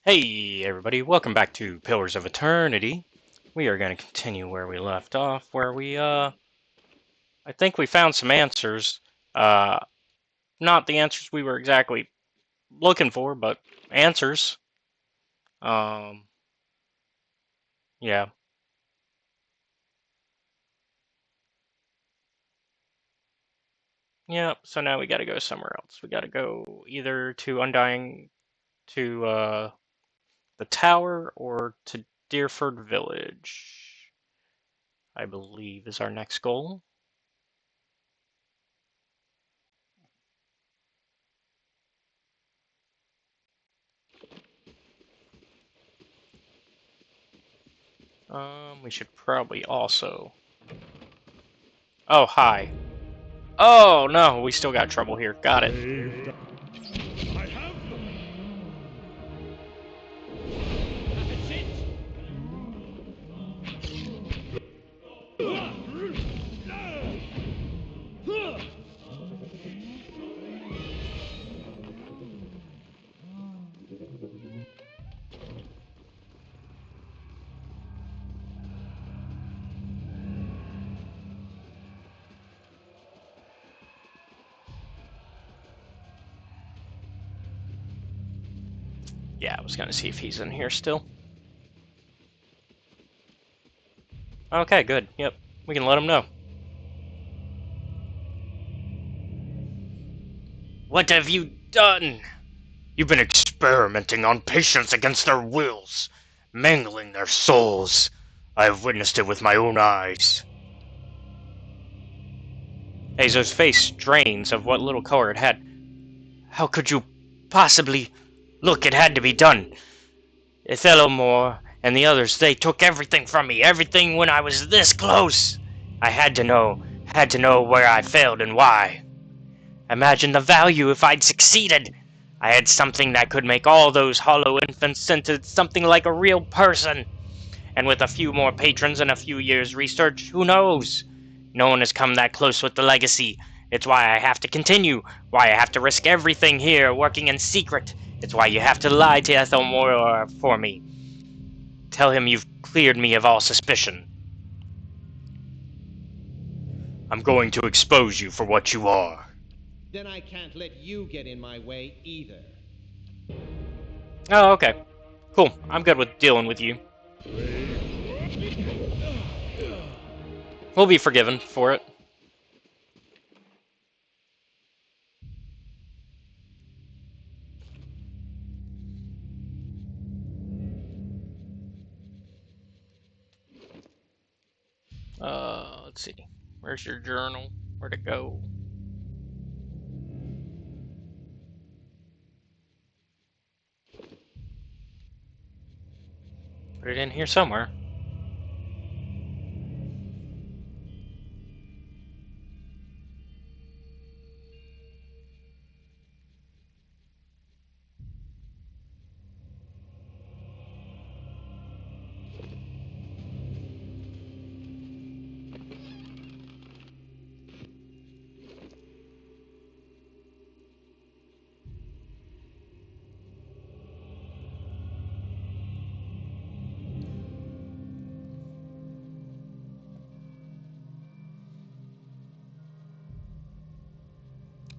Hey everybody, welcome back to Pillars of Eternity. We are going to continue where we left off, where I think we found some answers. Uh, Not the answers we were exactly looking for, but answers. Um, yeah. Yeah, so now we gotta go somewhere else. We gotta go either to Undying, to, the Tower, or to Deerford Village, I believe is our next goal. We should probably also... Oh, hi. Oh, no, we still got trouble here. Got it. I have them. That's it. Yeah, I was gonna see if he's in here still. Okay, good. Yep, we can let him know. What have you done? You've been experimenting on patients against their wills, mangling their souls. I have witnessed it with my own eyes. Azo's face drains of what little color it had. How could you possibly... Look, it had to be done. Ethelomore and the others, they took everything from me, everything when I was this close. I had to know where I failed and why. Imagine the value if I'd succeeded. I had something that could make all those hollow infants into something like a real person. And with a few more patrons and a few years' research, who knows? No one has come that close with the legacy. It's why I have to continue, why I have to risk everything here, working in secret. It's why you have to lie to Ethelmore for me. Tell him you've cleared me of all suspicion. I'm going to expose you for what you are. Then I can't let you get in my way either. Oh, okay. Cool. I'm good with dealing with you. We'll be forgiven for it. Let's see. Where's your journal? Where'd it go? Put it in here somewhere.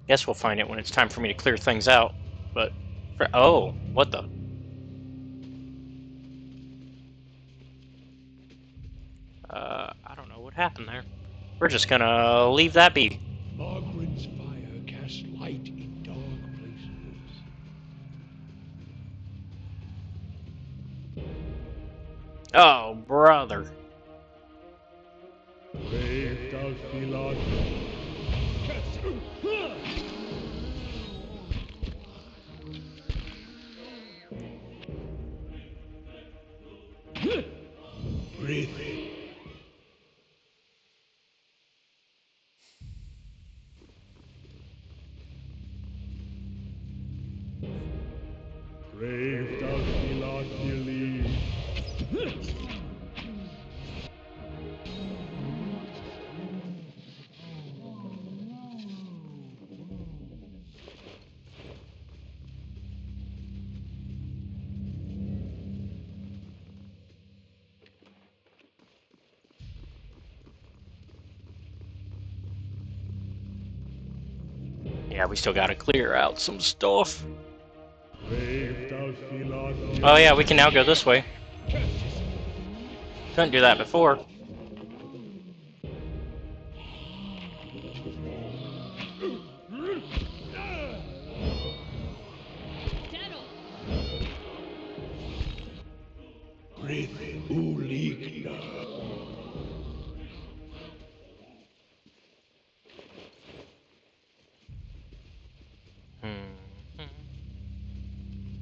Guess we'll find it when it's time for me to clear things out. But, oh, what the? I don't know what happened there. We're just gonna leave that be. Margaret's fire casts light in dark places. Oh, brother. Brave Dalphilon. Breathe. Brave Dalphilon believe. Yeah, we still gotta clear out some stuff. Brave thou Philon. Oh yeah, we can now go this way. Couldn't do that before. Brith Uligna.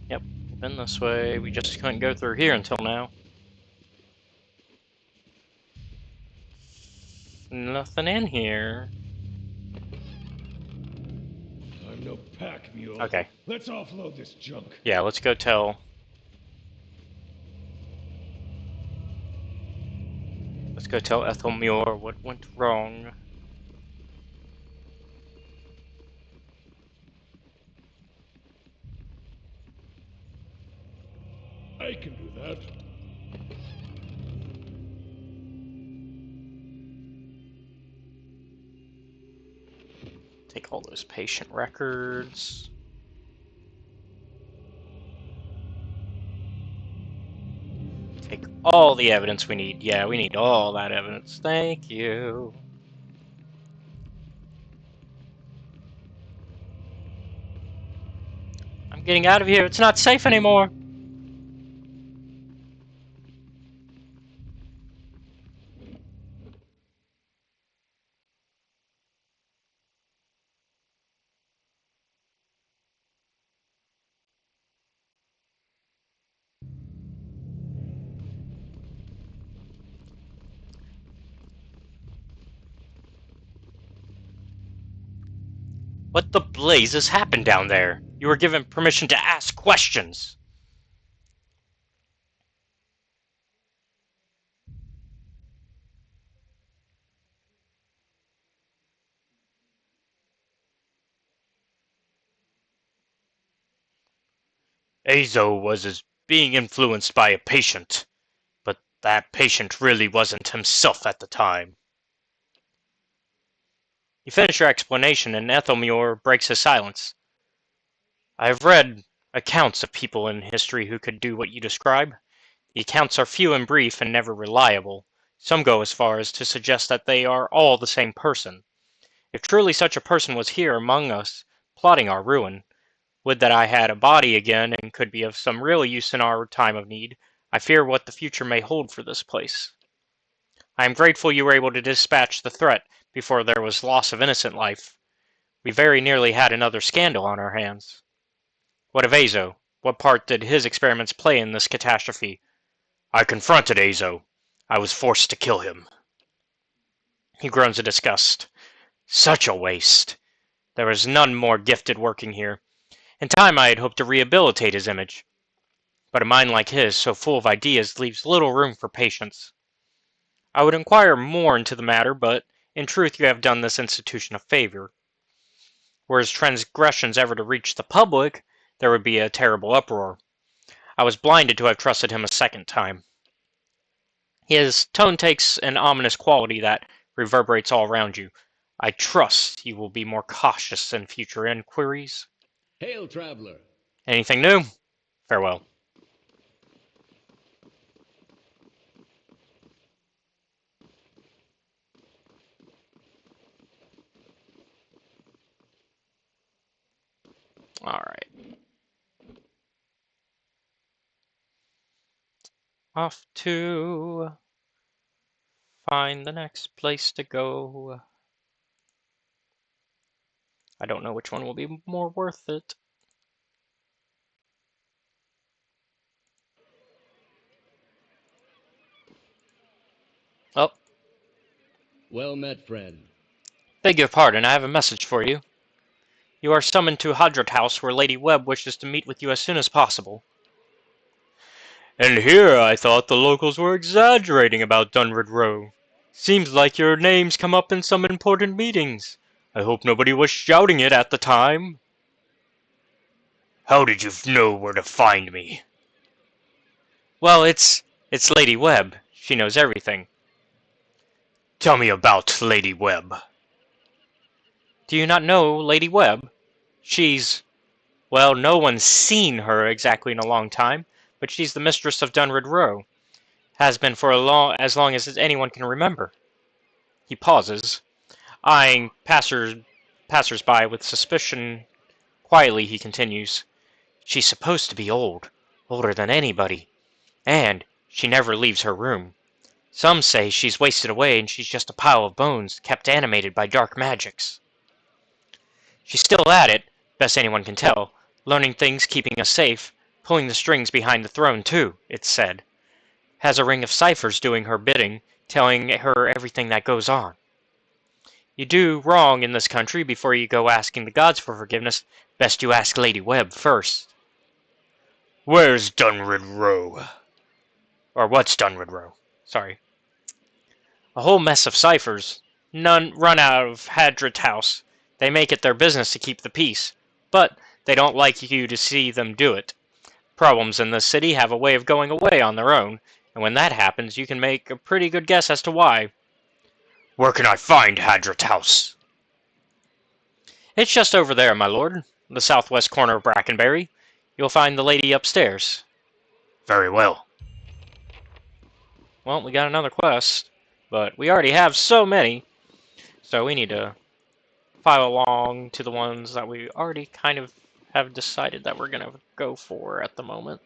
Yep, been this way. We just couldn't go through here until now. Nothing in here. I'm no pack mule. Okay. Let's offload this junk. Yeah, let's go tell. Let's go tell Ethelmure what went wrong. I can do that. Take all those patient records. Take all the evidence we need. Yeah, we need all that evidence. Thank you. I'm getting out of here. It's not safe anymore. What the blazes happened down there? You were given permission to ask questions. Azo was being influenced by a patient, but that patient really wasn't himself at the time. You finish your explanation, and Ethelmure breaks his silence. I have read accounts of people in history who could do what you describe. The accounts are few and brief and never reliable. Some go as far as to suggest that they are all the same person. If truly such a person was here among us, plotting our ruin, would that I had a body again and could be of some real use in our time of need. I fear what the future may hold for this place. I am grateful you were able to dispatch the threat before there was loss of innocent life. We very nearly had another scandal on our hands. What of Azo? What part did his experiments play in this catastrophe? I confronted Azo. I was forced to kill him. He groans in disgust. Such a waste. There was none more gifted working here. In time I had hoped to rehabilitate his image. But a mind like his, so full of ideas, leaves little room for patience. I would inquire more into the matter, but in truth you have done this institution a favor. Were his transgressions ever to reach the public, there would be a terrible uproar. I was blinded to have trusted him a second time. His tone takes an ominous quality that reverberates all around you. I trust you will be more cautious in future inquiries. Hail, traveler. Anything new? Farewell. Alright. Off to find the next place to go. I don't know which one will be more worth it. Oh, Well met, friend. beg your pardon, I have a message for you. You are summoned to Hadrat House, where Lady Webb wishes to meet with you as soon as possible. And here I thought the locals were exaggerating about Dunwood Row. Seems like your name's come up in some important meetings. I hope nobody was shouting it at the time. How did you know where to find me? Well, it's Lady Webb. She knows everything. Tell me about Lady Webb. Do you not know Lady Webb? Well, no one's seen her exactly in a long time, but she's the mistress of Dunwood Row. Has been for as long as anyone can remember. He pauses, eyeing passers-by with suspicion. Quietly, he continues, "She's supposed to be old, older than anybody, and she never leaves her room. Some say she's wasted away and she's just a pile of bones kept animated by dark magics. She's still at it, best anyone can tell, learning things, keeping us safe, pulling the strings behind the throne too, it's said. Has a ring of ciphers doing her bidding, telling her everything that goes on. You do wrong in this country before you go asking the gods for forgiveness. Best you ask Lady Webb first." "Where's Dunwood Row?" Or what's Dunwood Row? Sorry. "A whole mess of ciphers. None run out of Hadrit House. They make it their business to keep the peace, but they don't like you to see them do it. Problems in this city have a way of going away on their own, and when that happens you can make a pretty good guess as to why." "Where can I find Hadrit House?" "It's just over there, my lord. The southwest corner of Brackenbury. You'll find the lady upstairs." "Very well." Well, we got another quest, but we already have so many, so we need to file along to the ones that we already kind of have decided that we're going to go for at the moment.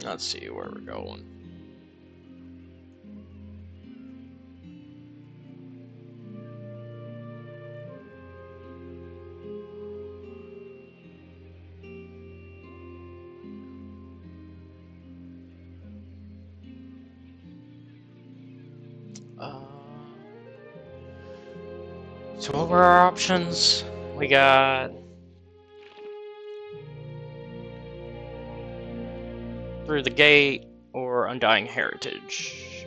Let's see where we're going. Uh, so what were our options? We got Through the Gate or Undying Heritage.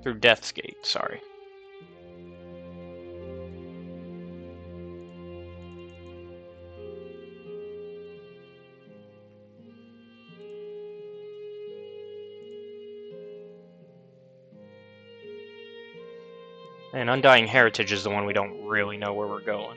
Through Death's Gate, sorry. And Undying Heritage is the one we don't really know where we're going.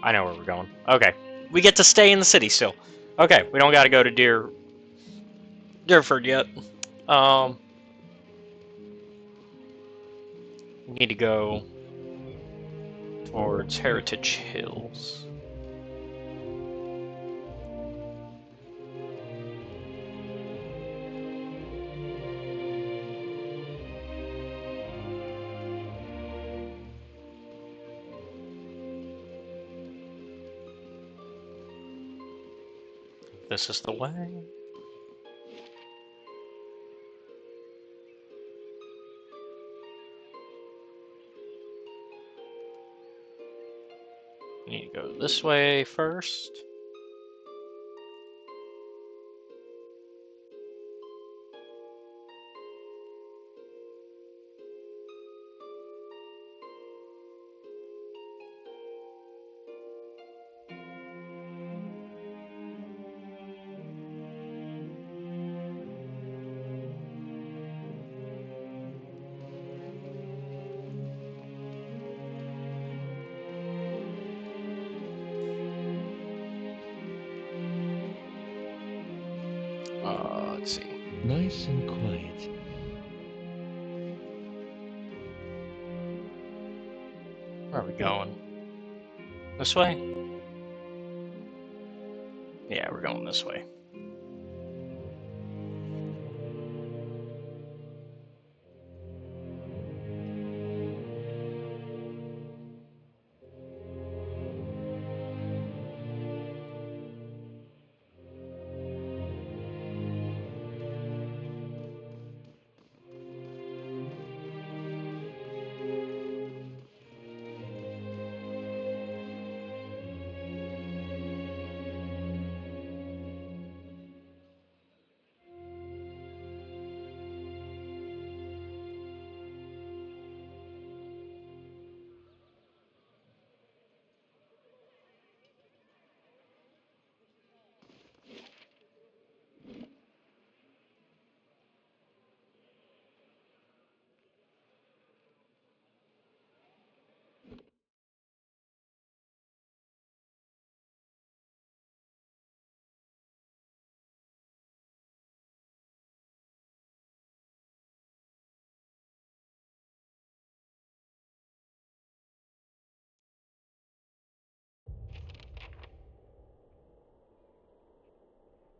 I know where we're going. Okay. We get to stay in the city still. Okay, we don't gotta go to Deerford yet. We need to go towards Heritage Hills. This is the way. We need to go this way first. Let's see. Nice and quiet. Where are we going? This way? Yeah, we're going this way.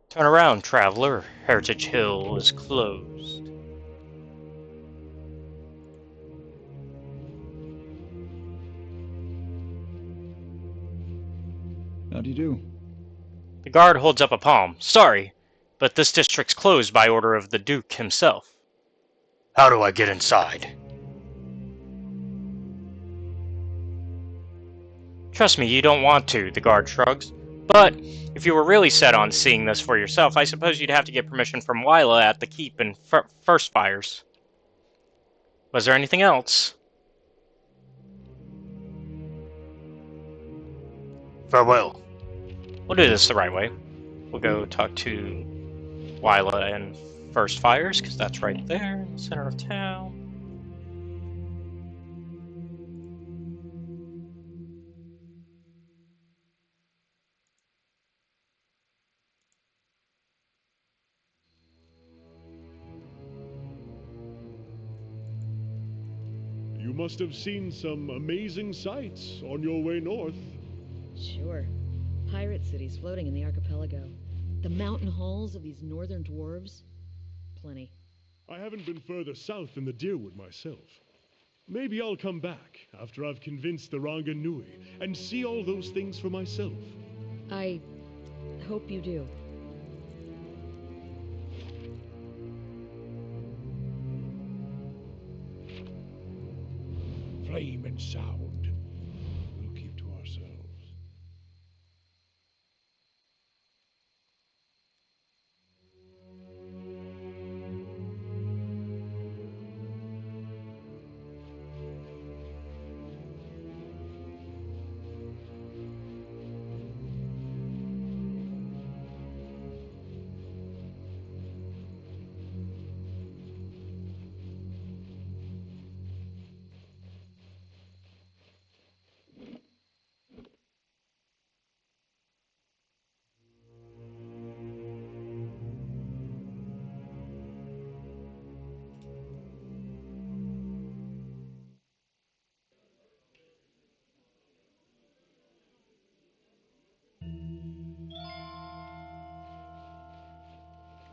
Turn around, traveler. Heritage Hill is closed. How do you do? The guard holds up a palm. Sorry, but this district's closed by order of the Duke himself. How do I get inside? Trust me, you don't want to, the guard shrugs. But if you were really set on seeing this for yourself, I suppose you'd have to get permission from Wyla at the keep and First Fires. Was there anything else? Farewell. We'll do this the right way. We'll go talk to Wyla and First Fires, because that's right there in the center of town. You must have seen some amazing sights on your way north. Sure. Pirate cities floating in the archipelago. The mountain halls of these northern dwarves. Plenty. I haven't been further south than the Deerwood myself. Maybe I'll come back after I've convinced the Ranga Nui and see all those things for myself. I hope you do. Flame and sound. We'll keep to ourselves.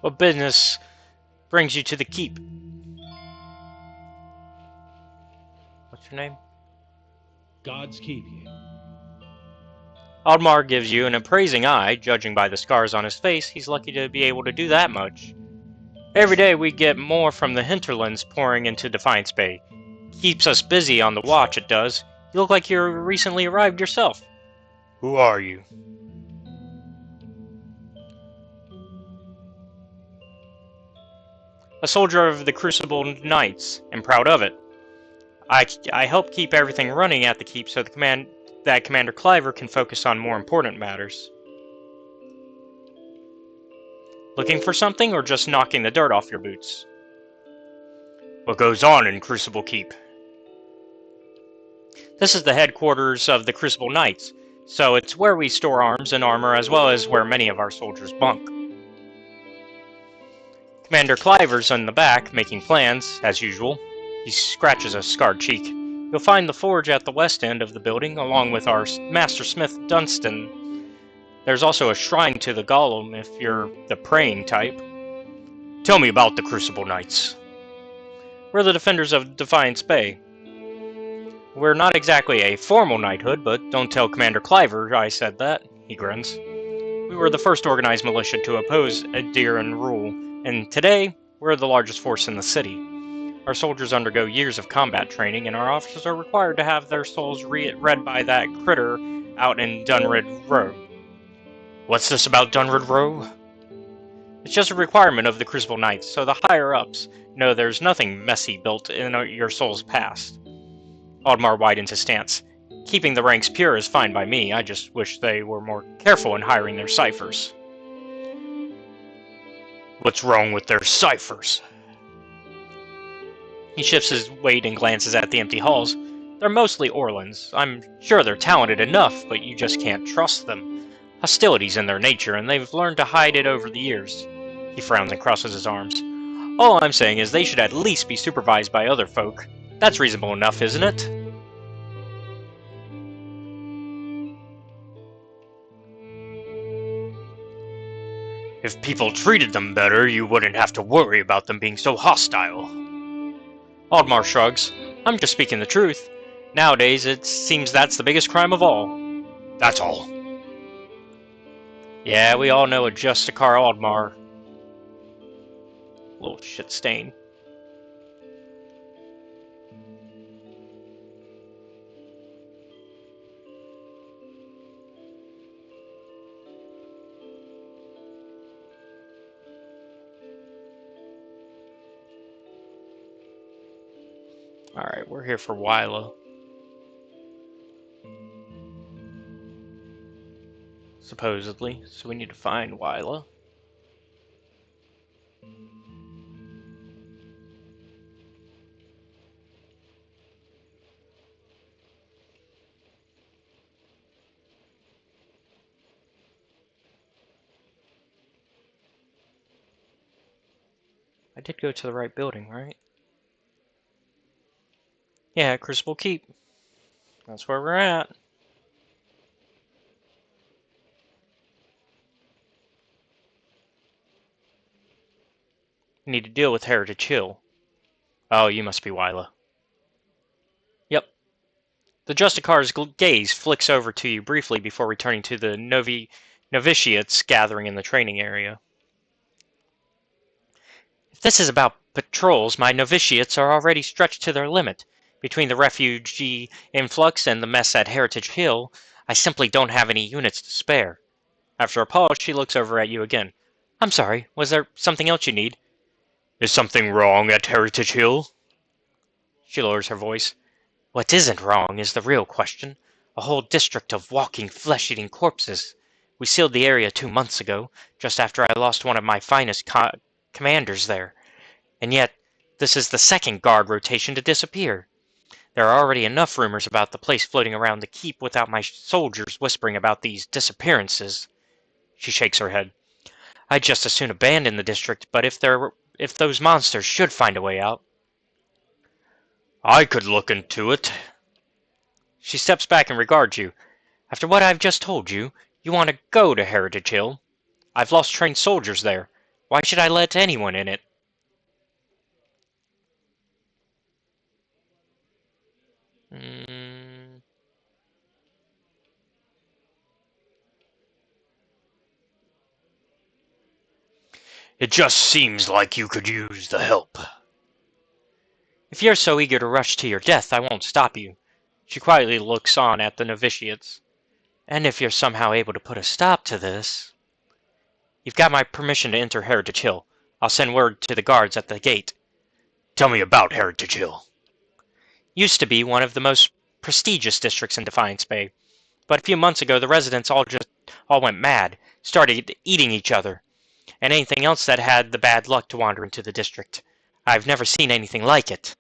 What business brings you to the keep? What's your name? Gods keep you. Aldmar gives you an appraising eye. Judging by the scars on his face, he's lucky to be able to do that much. Every day we get more from the hinterlands pouring into Defiance Bay. Keeps us busy on the watch, it does. You look like you're recently arrived yourself. Who are you? A soldier of the Crucible Knights, and proud of it. I help keep everything running at the keep so that Commander Cliver can focus on more important matters. Looking for something, or just knocking the dirt off your boots? What goes on in Crucible Keep? This is the headquarters of the Crucible Knights, so it's where we store arms and armor as well as where many of our soldiers bunk. Commander Cliver's in the back, making plans, as usual. He scratches a scarred cheek. You'll find the forge at the west end of the building, along with our Master Smith Dunstan. There's also a shrine to the Golem if you're the praying type. Tell me about the Crucible Knights. We're the defenders of Defiance Bay. We're not exactly a formal knighthood, but don't tell Commander Cliver I said that, he grins. We were the first organized militia to oppose Adiran rule, and today, we're the largest force in the city. Our soldiers undergo years of combat training, and our officers are required to have their souls read by that critter out in Dunrid Row. What's this about Dunrid Row? It's just a requirement of the Crucible Knights, so the higher-ups know there's nothing messy built in your soul's past. Audemars widens his stance. Keeping the ranks pure is fine by me, I just wish they were more careful in hiring their ciphers. What's wrong with their ciphers? He shifts his weight and glances at the empty halls. They're mostly Orlans. I'm sure they're talented enough, but you just can't trust them. Hostility's in their nature, and they've learned to hide it over the years. He frowns and crosses his arms. All I'm saying is they should at least be supervised by other folk. That's reasonable enough, isn't it? If people treated them better, you wouldn't have to worry about them being so hostile. Audemars shrugs. I'm just speaking the truth. Nowadays, it seems that's the biggest crime of all. That's all. Yeah, we all know a Justicar Audemars. Little shit stain. Alright, we're here for Wyla. Supposedly, so we need to find Wyla. I did go to the right building, right? Yeah, Crucible Keep. That's where we're at. We need to deal with Heritage Hill. Oh, you must be Wyla. Yep. The Justicar's gaze flicks over to you briefly before returning to the novitiates gathering in the training area. If this is about patrols, my novitiates are already stretched to their limit. Between the refugee influx and the mess at Heritage Hill, I simply don't have any units to spare. After a pause, she looks over at you again. I'm sorry, was there something else you need? Is something wrong at Heritage Hill? She lowers her voice. What isn't wrong is the real question. A whole district of walking, flesh-eating corpses. We sealed the area 2 months ago, just after I lost one of my finest commanders there. And yet, this is the second guard rotation to disappear. There are already enough rumors about the place floating around the keep without my soldiers whispering about these disappearances. She shakes her head. I'd just as soon abandon the district, but if those monsters should find a way out... I could look into it. She steps back and regards you. After what I've just told you, you want to go to Heritage Hill. I've lost trained soldiers there. Why should I let anyone in it? It just seems like you could use the help. If you're so eager to rush to your death, I won't stop you. She quietly looks on at the novitiates. And if you're somehow able to put a stop to this... You've got my permission to enter Heritage Hill. I'll send word to the guards at the gate. Tell me about Heritage Hill. Used to be one of the most prestigious districts in Defiance Bay. But a few months ago, the residents all went mad, started eating each other, and anything else that had the bad luck to wander into the district. I've never seen anything like it.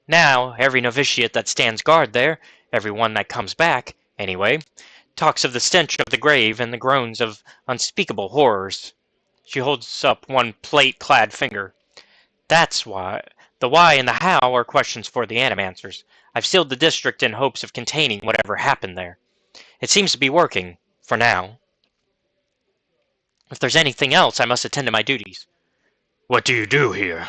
Now, every novitiate that stands guard there, every one that comes back, anyway, talks of the stench of the grave and the groans of unspeakable horrors. She holds up one plate-clad finger. That's why. The why and the how are questions for the animancers. I've sealed the district in hopes of containing whatever happened there. It seems to be working, for now. If there's anything else, I must attend to my duties. What do you do here?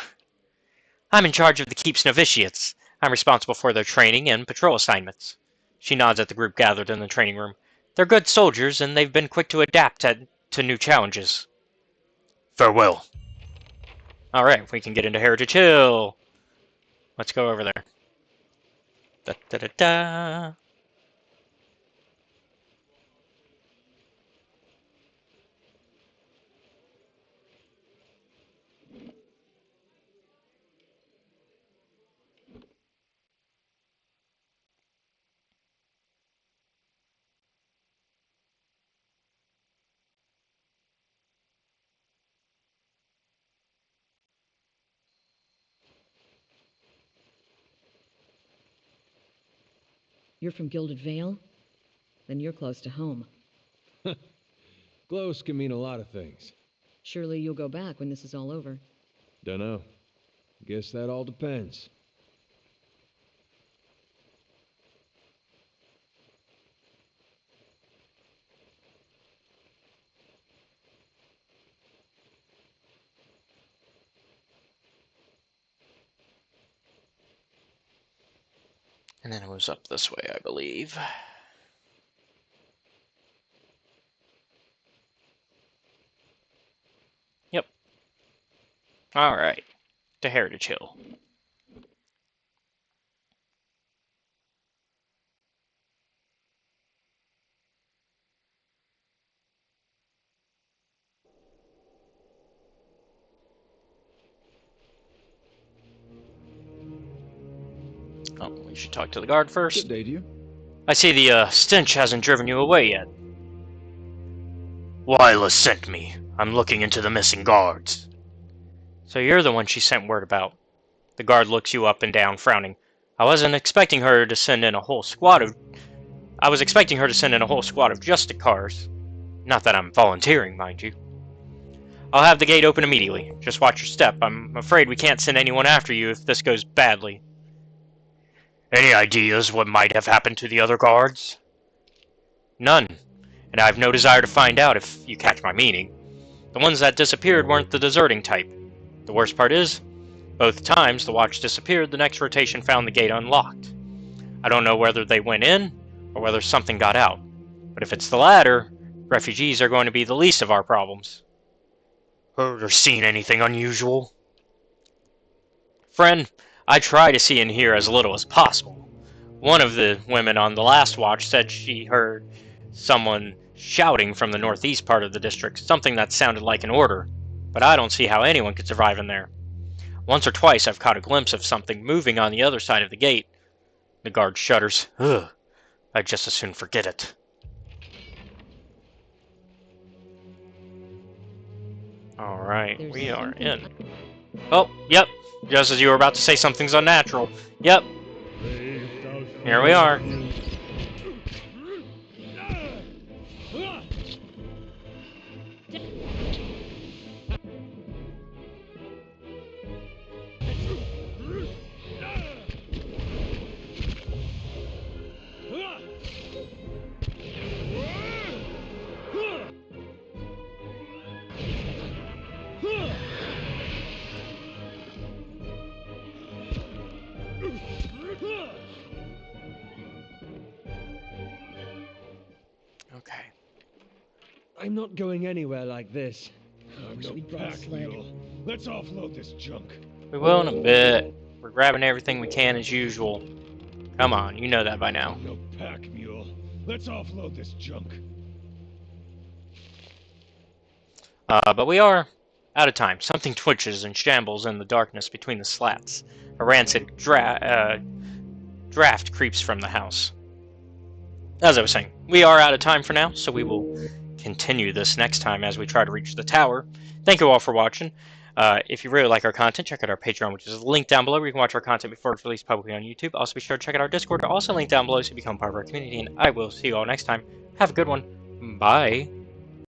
I'm in charge of the Keep's novitiates. I'm responsible for their training and patrol assignments. She nods at the group gathered in the training room. They're good soldiers, and they've been quick to adapt to new challenges. Farewell. Alright, we can get into Heritage Hill. Let's go over there. Da da da da. You're from Gilded Vale? Then you're close to home. Close can mean a lot of things. Surely you'll go back when this is all over. Dunno. Guess that all depends. And then it was up this way, I believe. Yep. Alright. To Heritage Hill. Oh, we should talk to the guard first. Good day to you. I see the stench hasn't driven you away yet. Lila sent me. I'm looking into the missing guards. So you're the one she sent word about. The guard looks you up and down, frowning. I was expecting her to send in a whole squad of Justicars. Not that I'm volunteering, mind you. I'll have the gate open immediately. Just watch your step. I'm afraid we can't send anyone after you if this goes badly. Any ideas what might have happened to the other guards? None. And I have no desire to find out, if you catch my meaning. The ones that disappeared weren't the deserting type. The worst part is, both times the watch disappeared, the next rotation found the gate unlocked. I don't know whether they went in, or whether something got out. But if it's the latter, refugees are going to be the least of our problems. Heard or seen anything unusual? Friend, I try to see and hear as little as possible. One of the women on the last watch said she heard someone shouting from the northeast part of the district, something that sounded like an order, but I don't see how anyone could survive in there. Once or twice I've caught a glimpse of something moving on the other side of the gate. The guard shudders. Ugh, I'd just as soon forget it. Alright, There's we are something in. Oh, yep, just as you were about to say something's unnatural. Yep, here we are. Okay. I'm not going anywhere like this. I'm Wish no we'd brought a pack sled. mule. Let's offload this junk. We will in a bit. We're grabbing everything we can as usual. Come on, you know that by now. I'm no pack mule. Let's offload this junk. But we are out of time. Something twitches and shambles in the darkness between the slats. A rancid draft creeps from the house. As I was saying, we are out of time for now, so we will continue this next time as we try to reach the tower. Thank you all for watching. If you really like our content, check out our Patreon, which is linked down below, where you can watch our content before it's released publicly on YouTube. Also, be sure to check out our Discord, also linked down below, so you become part of our community. And I will see you all next time. Have a good one. Bye.